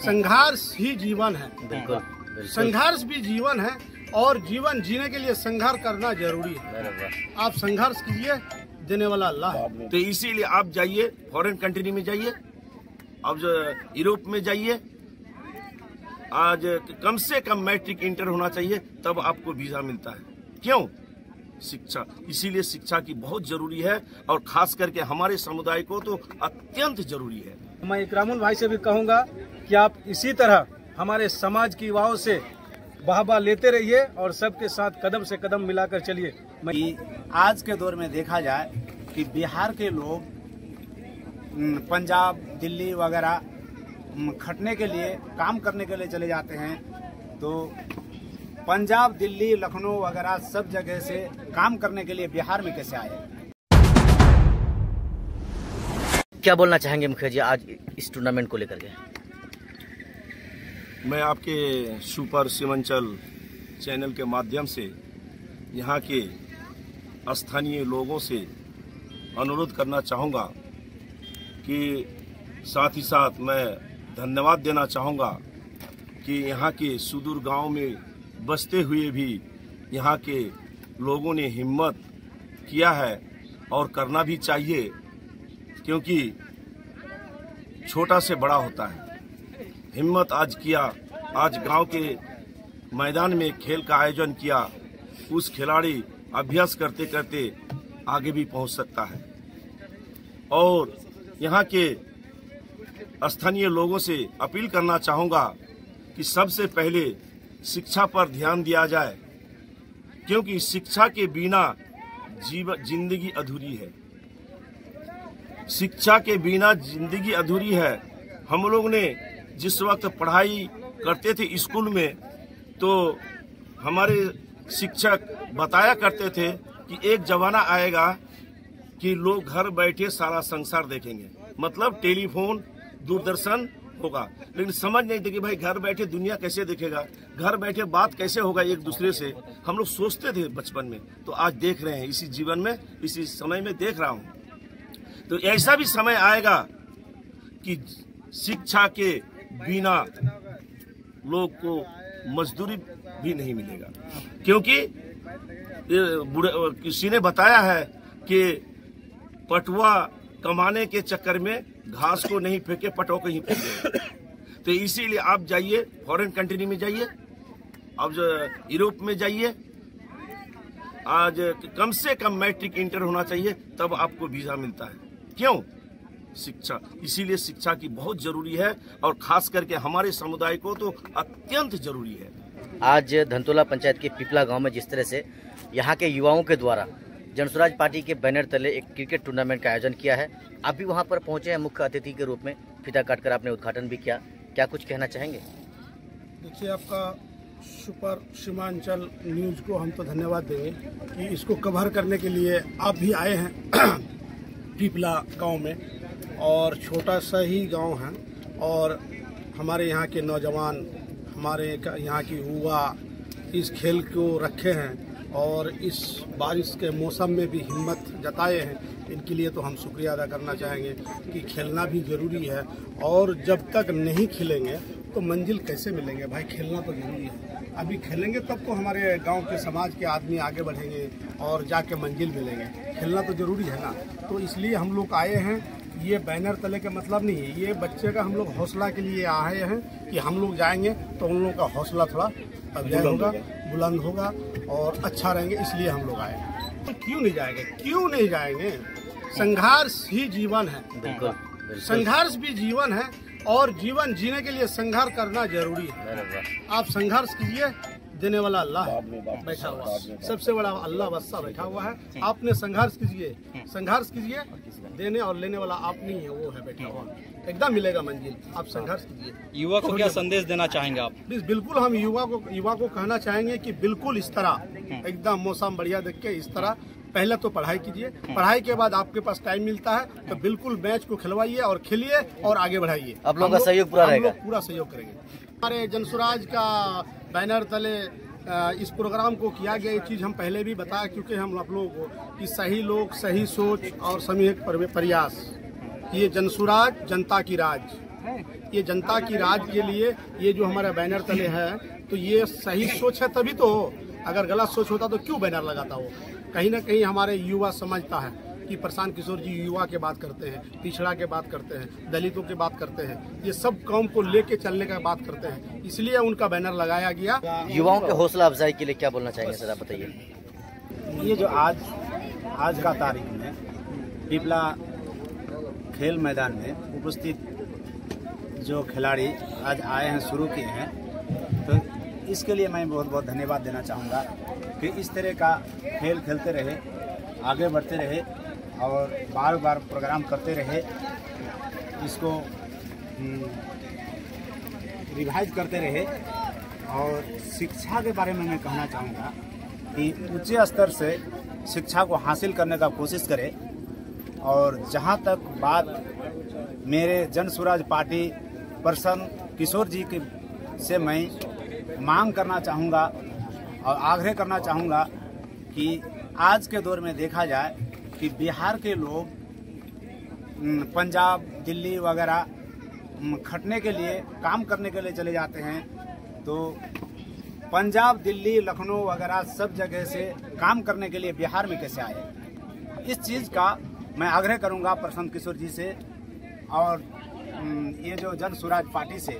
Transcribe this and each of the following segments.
संघर्ष ही जीवन है। बिल्कुल, संघर्ष भी जीवन है और जीवन जीने के लिए संघर्ष करना जरूरी है। आप संघर्ष कीजिए, देने वाला अल्लाह है। तो इसीलिए आप जाइए, फॉरेन कंट्री में जाइए, अब यूरोप में जाइए। आज कम से कम मैट्रिक इंटर होना चाहिए, तब आपको वीजा मिलता है। क्यों? शिक्षा। इसीलिए शिक्षा की बहुत जरूरी है और खास करके हमारे समुदाय को तो अत्यंत जरूरी है। मैं इकरामुल भाई से भी कहूँगा कि आप इसी तरह हमारे समाज की युवाओं से वाहवाह लेते रहिए और सबके साथ कदम से कदम मिलाकर चलिए। आज के दौर में देखा जाए कि बिहार के लोग पंजाब, दिल्ली वगैरह खटने के लिए, काम करने के लिए चले जाते हैं, तो पंजाब, दिल्ली, लखनऊ वगैरह सब जगह से काम करने के लिए बिहार में कैसे आए? क्या बोलना चाहेंगे मुखिया जी आज इस टूर्नामेंट को लेकर के? मैं आपके सुपर सीमांचल चैनल के माध्यम से यहाँ के स्थानीय लोगों से अनुरोध करना चाहूँगा कि साथ ही साथ मैं धन्यवाद देना चाहूँगा कि यहाँ के सुदूर गांव में बसते हुए भी यहाँ के लोगों ने हिम्मत किया है और करना भी चाहिए, क्योंकि छोटा से बड़ा होता है। हिम्मत आज किया, आज गांव के मैदान में खेल का आयोजन किया, उस खिलाड़ी अभ्यास करते करते आगे भी पहुंच सकता है। और यहाँ के स्थानीय लोगों से अपील करना चाहूँगा कि सबसे पहले शिक्षा पर ध्यान दिया जाए, क्योंकि शिक्षा के बिना जिंदगी अधूरी है। शिक्षा के बिना जिंदगी अधूरी है। हम लोग ने जिस वक्त पढ़ाई करते थे स्कूल में, तो हमारे शिक्षक बताया करते थे कि एक जमाना आएगा कि लोग घर बैठे सारा संसार देखेंगे, मतलब टेलीफोन, दूरदर्शन होगा। लेकिन समझ नहीं थे कि भाई घर बैठे दुनिया कैसे देखेगा, घर बैठे बात कैसे होगा एक दूसरे से। हम लोग सोचते थे बचपन में, तो आज देख रहे हैं, इसी जीवन में, इसी समय में देख रहा हूँ। तो ऐसा भी समय आएगा कि शिक्षा के बिना लोग को मजदूरी भी नहीं मिलेगा, क्योंकि किसी ने बताया है कि पटुआ कमाने के चक्कर में घास को नहीं फेंके, पटुआ को ही फेंके। तो इसीलिए आप जाइए, फॉरेन कंट्री में जाइए, अब यूरोप में जाइए। आज कम से कम मैट्रिक इंटर होना चाहिए, तब आपको वीजा मिलता है। क्यों? शिक्षा। इसीलिए शिक्षा की बहुत जरूरी है और खास करके हमारे समुदाय को तो अत्यंत जरूरी है। आज धनतोला पंचायत के पिपला गांव में जिस तरह से यहाँ के युवाओं के द्वारा जनसुराज पार्टी के बैनर तले एक क्रिकेट टूर्नामेंट का आयोजन किया है, आप भी वहाँ पर पहुँचे हैं मुख्य अतिथि के रूप में, फीता काटकर आपने उद्घाटन भी किया, क्या कुछ कहना चाहेंगे? देखिए, आपका सुपर सीमांचल न्यूज़ को हम तो धन्यवाद देंगे कि इसको कवर करने के लिए आप भी आए हैं पिपला गांव में। और छोटा सा ही गांव है और हमारे यहाँ के नौजवान, हमारे यहाँ की युवा इस खेल को रखे हैं और इस बारिश के मौसम में भी हिम्मत जताए हैं। इनके लिए तो हम शुक्रिया अदा करना चाहेंगे कि खेलना भी ज़रूरी है, और जब तक नहीं खेलेंगे तो मंजिल कैसे मिलेंगे भाई? खेलना तो जरूरी है। अभी खेलेंगे तब तो हमारे गांव के समाज के आदमी आगे बढ़ेंगे और जाके मंजिल मिलेंगे। खेलना तो जरूरी है ना। तो इसलिए हम लोग आए हैं। ये बैनर तले का मतलब नहीं है, ये बच्चे का हम लोग हौसला के लिए आए हैं कि हम लोग जाएंगे तो उन लोगों का हौसला थोड़ा अफजाई होगा, बुलंद होगा और अच्छा रहेंगे, इसलिए हम लोग आए हैं। तो क्यों नहीं जाएंगे? क्यों नहीं जाएंगे? संघर्ष ही जीवन है। बिल्कुल। संघर्ष भी जीवन है और जीवन जीने के लिए संघर्ष करना जरूरी है। आप संघर्ष कीजिए, देने वाला अल्लाह बैठा हुआ है। सबसे बड़ा अल्लाह बस्सा बैठा हुआ है। आपने संघर्ष कीजिए, संघर्ष कीजिए, देने और लेने वाला आप नहीं है, वो है बैठा हुआ। एकदम मिलेगा मंजिल। आप संघर्ष कीजिए। युवा को क्या संदेश देना चाहेंगे आप? बिल्कुल, हम युवा को कहना चाहेंगे कि बिल्कुल इस तरह एकदम मौसम बढ़िया देख के इस तरह पहले तो पढ़ाई कीजिए, पढ़ाई के बाद आपके पास टाइम मिलता है तो बिल्कुल मैच को खिलवाइए और खेलिए और आगे बढ़ाइए। आप लोगों का सहयोग पूरा रहेगा। पूरा सहयोग करेंगे। हमारे जनसुराज का बैनर तले इस प्रोग्राम को किया गया। ये चीज़ हम पहले भी बताया, क्योंकि हम आप लोगों को कि सही लोग, सही सोच और सामूहिक प्रयास, ये जनसुराज जनता की राज। ये जनता की राज के लिए ये जो हमारा बैनर तले है, तो ये सही सोच है तभी तो हो। अगर गलत सोच होता तो क्यों बैनर लगाता हो। कहीं ना कहीं हमारे युवा समझता है कि प्रशांत किशोर जी युवा के बात करते हैं, पिछड़ा के बात करते हैं, दलितों के बात करते हैं, ये सब कौम को लेके चलने का बात करते हैं, इसलिए उनका बैनर लगाया गया। युवाओं के हौसला अफजाई के लिए क्या बोलना चाहेंगे सर, आप बताइए। ये जो आज का तारीख में पिपला खेल मैदान में उपस्थित जो खिलाड़ी आज आए हैं, शुरू किए हैं, तो इसके लिए मैं बहुत बहुत धन्यवाद देना चाहूँगा कि इस तरह का खेल खेलते रहे, आगे बढ़ते रहे और बार बार प्रोग्राम करते रहे, इसको रिवाइज करते रहे। और शिक्षा के बारे में मैं कहना चाहूँगा कि उच्च स्तर से शिक्षा को हासिल करने का कोशिश करें। और जहाँ तक बात मेरे जन स्वराज पार्टी प्रशांत किशोर जी के से मैं मांग करना चाहूँगा और आग्रह करना चाहूँगा कि आज के दौर में देखा जाए कि बिहार के लोग पंजाब, दिल्ली वगैरह खटने के लिए, काम करने के लिए चले जाते हैं, तो पंजाब, दिल्ली, लखनऊ वगैरह सब जगह से काम करने के लिए बिहार में कैसे आए। इस चीज़ का मैं आग्रह करूंगा प्रशांत किशोर जी से और ये जो जन स्वराज पार्टी से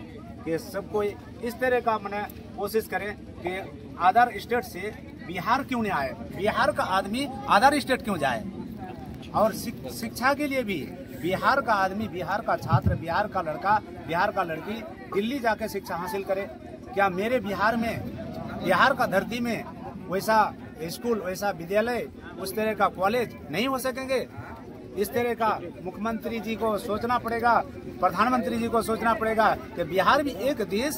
कि सबको इस तरह का मैंने कोशिश करें कि अदर स्टेट से बिहार क्यों नहीं आए, बिहार का आदमी अदर स्टेट क्यों जाए। और शिक्षा के लिए भी बिहार का आदमी, बिहार का छात्र, बिहार का लड़का, बिहार का लड़की दिल्ली जाके शिक्षा हासिल करे। क्या मेरे बिहार में, बिहार का धरती में वैसा स्कूल, वैसा विद्यालय, उस तरह का कॉलेज नहीं हो सकेंगे? इस तरह का मुख्यमंत्री जी को सोचना पड़ेगा, प्रधानमंत्री जी को सोचना पड़ेगा कि बिहार भी एक देश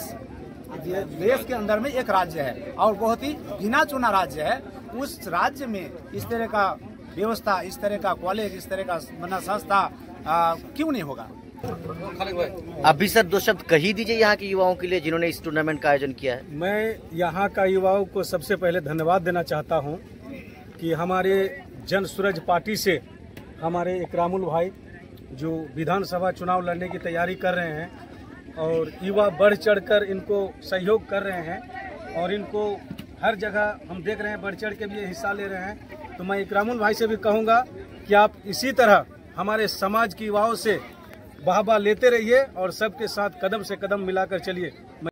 के अंदर में एक राज्य है और बहुत ही गिना चुना राज्य है। उस राज्य में इस तरह का व्यवस्था, इस तरह का कॉलेज, इस तरह का संस्था क्यों नहीं होगा। अभी सर दो शब्द कही दीजिए यहाँ के युवाओं के लिए जिन्होंने इस टूर्नामेंट का आयोजन किया है। मैं यहाँ का युवाओं को सबसे पहले धन्यवाद देना चाहता हूँ कि हमारे जन स्वराज पार्टी से हमारे इकरामुल भाई जो विधानसभा चुनाव लड़ने की तैयारी कर रहे हैं और युवा बढ़ चढ़कर इनको सहयोग कर रहे हैं और इनको हर जगह हम देख रहे हैं बढ़ चढ़ के भी हिस्सा ले रहे हैं। तो मैं इकरामुल भाई से भी कहूँगा कि आप इसी तरह हमारे समाज के युवाओं से वाहवाह लेते रहिए और सबके साथ कदम से कदम मिलाकर चलिए।